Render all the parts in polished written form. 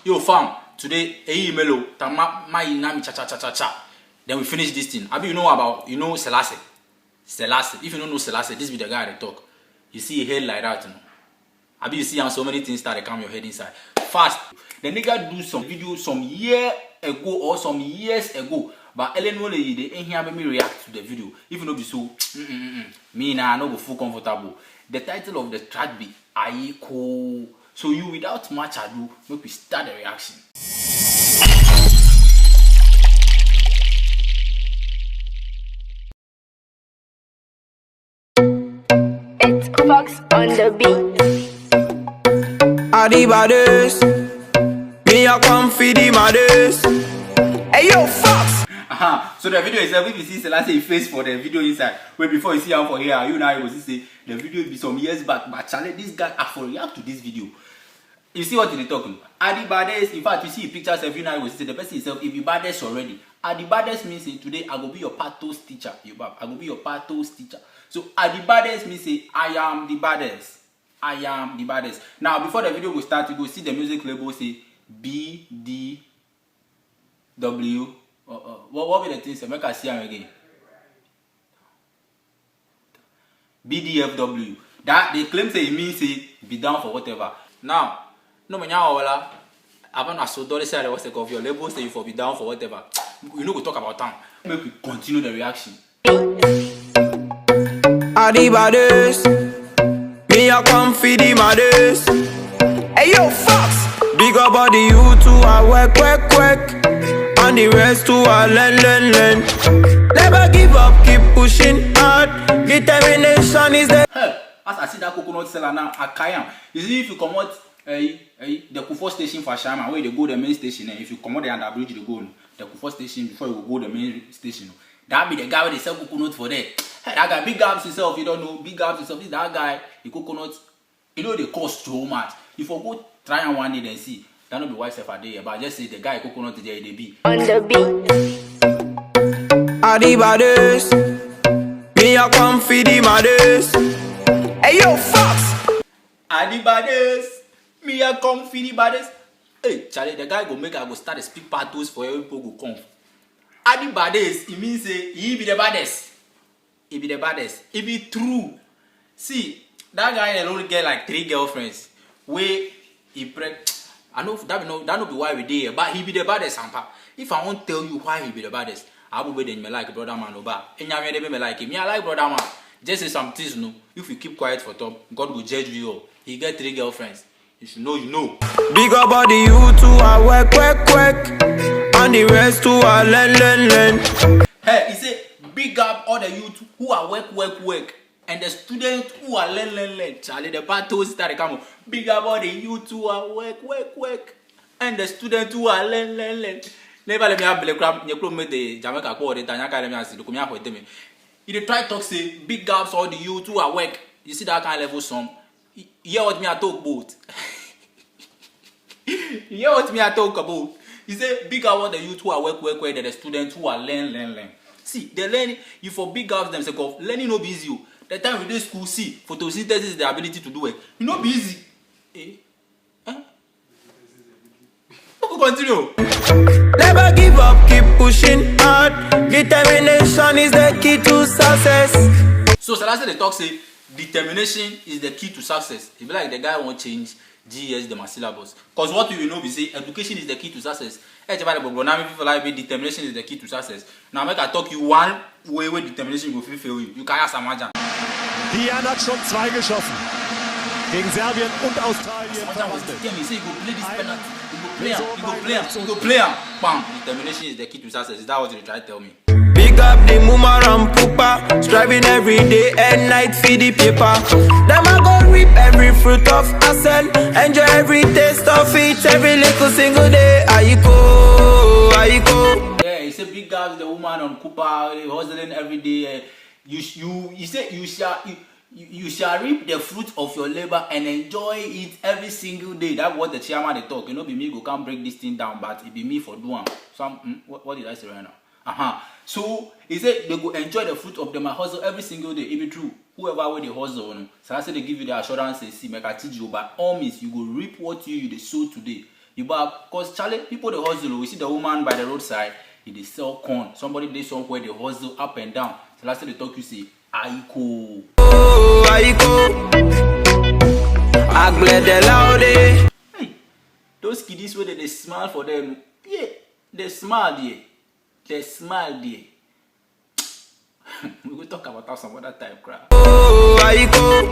Yo, fam, today, melo, tama, my nami cha cha cha cha cha. Then we finish this thing. Abi, you know Selassie. Selassie. If you don't know Selassie, this be the guy that talk. You see a head like that, you know. Abi, you see how so many things start to come your head inside. Fast. The nigga do some video some year ago or some years ago. But Ellen Wole, they ain't here me react to the video. If you know be so, me nah, I no go feel comfortable. The title of the track be Ayiko. So you, without much ado, make we start the reaction. It's Fox on the beat. Adi baddest, me a come for the maddest. Hey yo, Fox! So the video is if you see Selassie face for the video inside. Where before you see him for here, you now you will see the video be some years back. But challenge this guy for react to this video. You see what they talking? Adi baddest. In fact, you see pictures every night. You will see the person himself. If you baddest already, Adi baddest means say today I go be your patos teacher. I go be your patos teacher. So Adi baddest means say I am the baddest. I am the baddest. Now before the video will start, you go see the music label say BDW. What be the thing? Make I see them again. BDFW. That they claim say it means say be down for whatever. Now, no manya wala. Avant I so don't say what's the of your label say you for be down for whatever. You know we talk about time. Make we continue the reaction. Adi baddest, me a come for the maddest. Hey yo, Fox! Big up body, you two are work. And the rest too are learn. Never give up, keep pushing hard. Determination is the... Hey, as I see that coconut seller now, I can't. You see if you come out the Kufo station for Shama, where they go the main station, and if you come out the under bridge, you go the Kufo station before you go the main station. That be the guy where they sell coconut for there. Hey, that guy, big ups himself, you don't know, big ups himself. This that guy, the coconut, you know they cost so much. If you go try and one day then see, that not be wise if I did, but just say the guy coconut there, they be. On the beat. Adi baddest, me a come for the maddest. Hey yo, Fox! Adi baddest, me a come for the baddest. Hey, Charlie, the guy go make I go start to speak patos for every people go come. Adi baddest, it means say he be the baddest. He be the baddest. It be true. See, that guy alone get like 3 girlfriends. Where he I know that no be why we there, but he be the baddest. If I won't tell you why he be the baddest, I will be then me like brother man over. And you me like him. Me I like brother man. Just say some things no. If you keep quiet for top, God will judge you all. He get 3 girlfriends. You should know you know. Big up body, you two are work. And the rest too are learn. Hey, he say big up all the youth who are work. And the students who are learn. Charlie, the battles start come. Big up all the youth who are work. And the students who are learn. Never let me have the crap. You promise the Jamaica call the Tanya Academy as the Kumia for them. He try talk say big ups all the youth who are work. You see that kind of level song. Hear what me I talk about. Hear what me I talk about. He say big up all the youth who are work. And the students who are learn. See, they learn. You for big ups themselves. Learning no be easy. The time we do school, see, photosynthesis is the ability to do it. You know, be easy. Continue. Never give up, keep pushing hard. Determination is the key to success. So Selassie they talk say determination is the key to success. If like the guy won't change GS the syllabus. Because what you know we say education is the key to success. People like determination is the key to success. Now make I talk you one way where determination will fail you. You can't ask Samajan. Dian hat schon 2 geschossen. Gegen Serbien und Australien. You go play. Bam. Determination is the key to success. Is that what you try to tell me? Big up the mama and papa, striving every day and night for the paper. Them a go reap every fruit of hustle, enjoy every taste of it, every little single day. Ayiko. Yeah, he said big up the woman on Cooper, hustling every day. You shall reap the fruit of your labor and enjoy it every single day. That's what the chairman they talk. You know, be me go can't break this thing down, but it be me for doing some. What did I say right now? So he said they go enjoy the fruit of them hustle every single day. It be true. Whoever will they hustle, so I say they give you the assurance. They see, make I teach you by all means you go reap what you sow today. You buy, cause Charlie, people they hustle. We see the woman by the roadside, they sell corn. Somebody they somewhere they hustle up and down. So last time they talk, you say, Aiko. Oh, Aiko. Agle de laude. Hey, those kiddies where they smile for them. Yeah, they smile there. They smile there. We will talk about that some other time, crap. Oh, Aiko.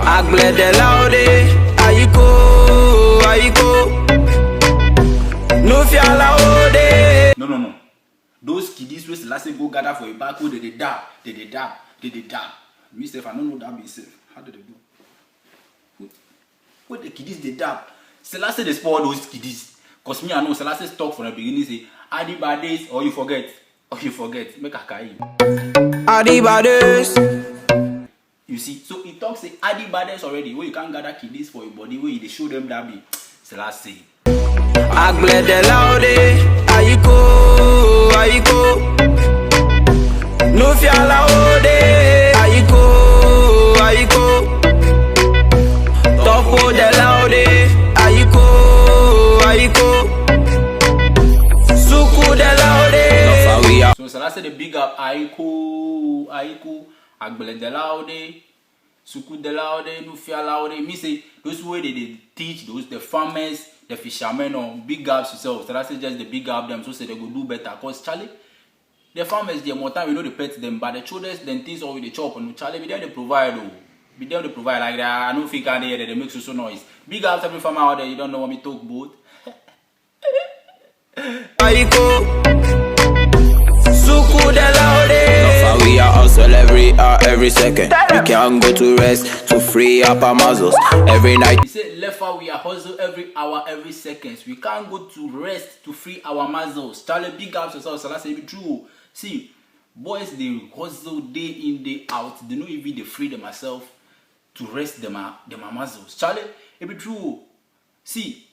Agle de laude. Aiko, Aiko. No fiala ode. No. Those kiddies where last go gather for a back, they dab. Me say, if I don't know that myself, how do they do? What the kiddies they dab? Selassie they spoil those kiddies. Cause me I know Selassie talk from the beginning say Adibades or you forget. Make a carry. Adibades. You see, so he talks say Adibades already where you can't gather kiddies for your body where they show them that be Selassie. Agle de laude. Aiko, Aiko. No fiala ode. Aiko, Aiko. Topo de laude. Aiko, Aiko. Suku de laude. So Selassie the big up Aiko, Agbele de laude, Suku de laude, Nufia laude. Me say those way they teach those the farmers, the fishermen on big ups yourself. Selassie just the big up them so say they go do better. Cause Charlie, the farmers they more time we know they pet them, but the children then things all with the chop and Charlie be there they provide though. Be there they provide like that. I don't think I they make so noise. Big ups every farmer out there, you don't know what me talk about. Aiko, Suku de laude. We are hustle every hour, every second. We can't go to rest to free up our muscles. Every night. He said, Lefa, we are hustle every hour, every seconds. We can't go to rest to free our muscles. Charlie, big ups yourself. So that's be true. See, boys, they hustle day in, day out. They know even they free themselves to rest them muscles. Charlie, it be true. See,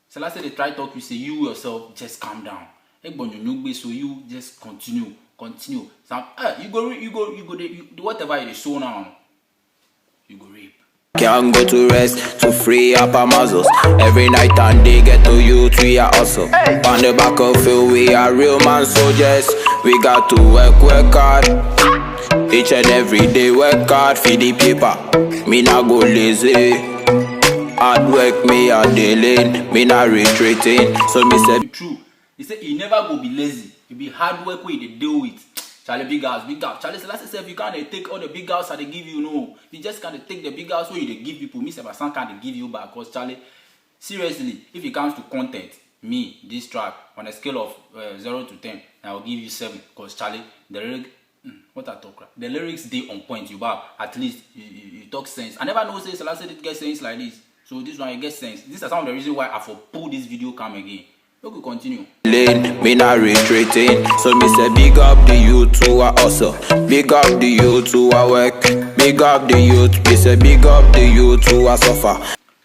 so last day they try to talk, you say, you yourself, just calm down. So you just continue. So, you go, whatever it is so now, you go rape. Can't go to rest to free up our muscles. Every night and day get to you, we are also. On the battlefield, we are real man soldiers. We got to work hard. Each and every day work hard for the paper. Me not go lazy. Hard work, me a dealing. Me not retreating. So me say true. He said he never go be lazy. He be hard work where they deal with. Charlie big house. Charlie Selassie said if you can't take all the big house that they give you, no. You just can't take the big house where they give people. Me say my son can't give you back. Cause Charlie, seriously, if it comes to content, me, this track, on a scale of 0 to 10, I will give you 7. Cause Charlie, the lyric, the lyrics they on point. You back. At least you talk sense. I never know say Selassie did get sense like this. So this one I get sense. These are some of the reasons why I for pull this video come again. We could continue. Me not retreating. So me say big up the youth who are also. Big up the youth who are work. Big up the youth. Me say big up the youth who are suffer.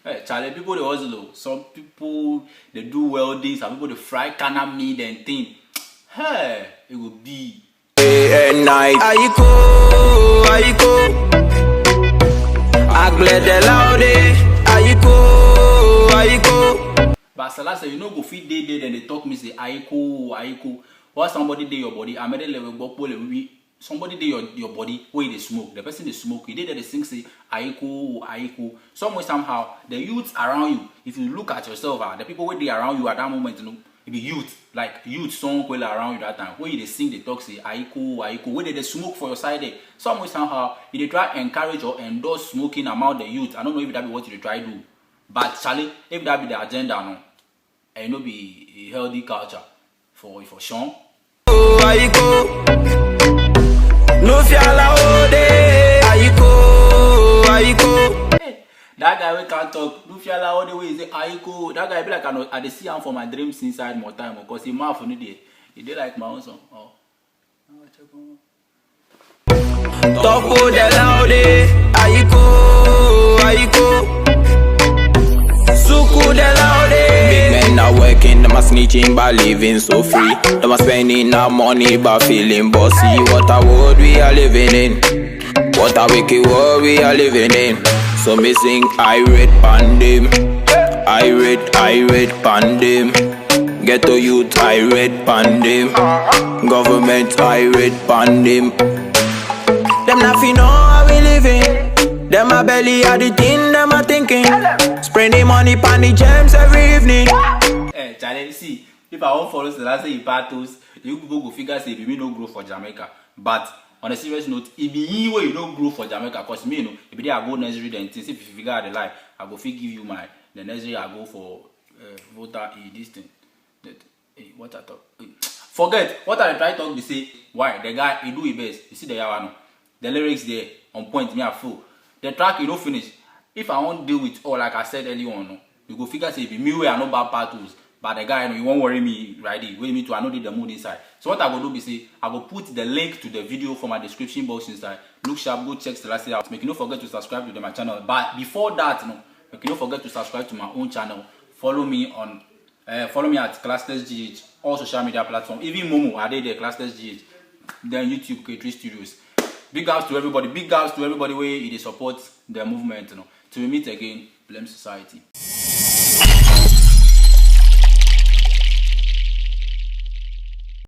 Hey, Charlie, people they hustle. Some people they do welding. Some people they fry canna meat and thing. Hey, it will be Day and night. Aiko, Agle de laude. Aiko. but Selassie, you know go feed day then they talk me say Aiko. Or somebody day your body. I made a level we somebody day your body where they smoke. The person they smoke, you did that they sing say Aiko. Somewhere somehow the youths around you. If you look at yourself, the people where they around you at that moment, you know, it be youth song well around you that time. Where they sing, they talk say Aiko. Where they smoke for your side there. Somewhere somehow if they try encourage or endorse smoking among the youth. I don't know if that be what you try do. But Charlie, if that be the agenda, no, and no be a healthy culture for Sean. Aiko, no fiala ode. Aiko. Hey, that guy we can't talk. No fiala all the way. He say Aiko. That guy be like I see him for my dreams inside more time because he mouth on it. He did like my own song. Oh. Topo de laude. Aiko. Suku de laude. Big men are working, them are snitching but living so free. Them are spending our money but feeling bossy. What a world we are living in. What a wicked world we are living in. So me sing irate pandem. irate pandem. Ghetto youth irate pandem. Government irate pandem. Them nothing know how we living. Them a belly are the thing them a thinking. Spending money pan the gems every evening. Hey, Charlie, see, if I won't follow Selassie Ipatos, you people go figure say me no grow for Jamaica. But on a serious note, if you where you don't grow for Jamaica, cause me, you know, if I go nursery then things, if you figure out the lie, I go give you the nursery I go for voter this thing. What I talk? Forget what I try to talk. They say why the guy he do his best. You see the yawano, the lyrics there on point. Me a full. The track you don't finish. If I won't deal with all like I said earlier on, no, you go figure say be me where I know bad parts. But the guy, you know, you won't worry me right there. Wait me to I know the mood inside. So what I go do be say I go put the link to the video from my description box inside. Look sharp, go check Selassie out. Make you not forget to subscribe to my channel. But before that, no, make you not forget to subscribe to my own channel. Follow me at ClassTestGH, all social media platforms. Even Momo, I did the ClassTestGH. Then YouTube, K3 Studios. Big ups to everybody. Big ups to everybody where they support the movement. You know. Till we meet again, Blame Society.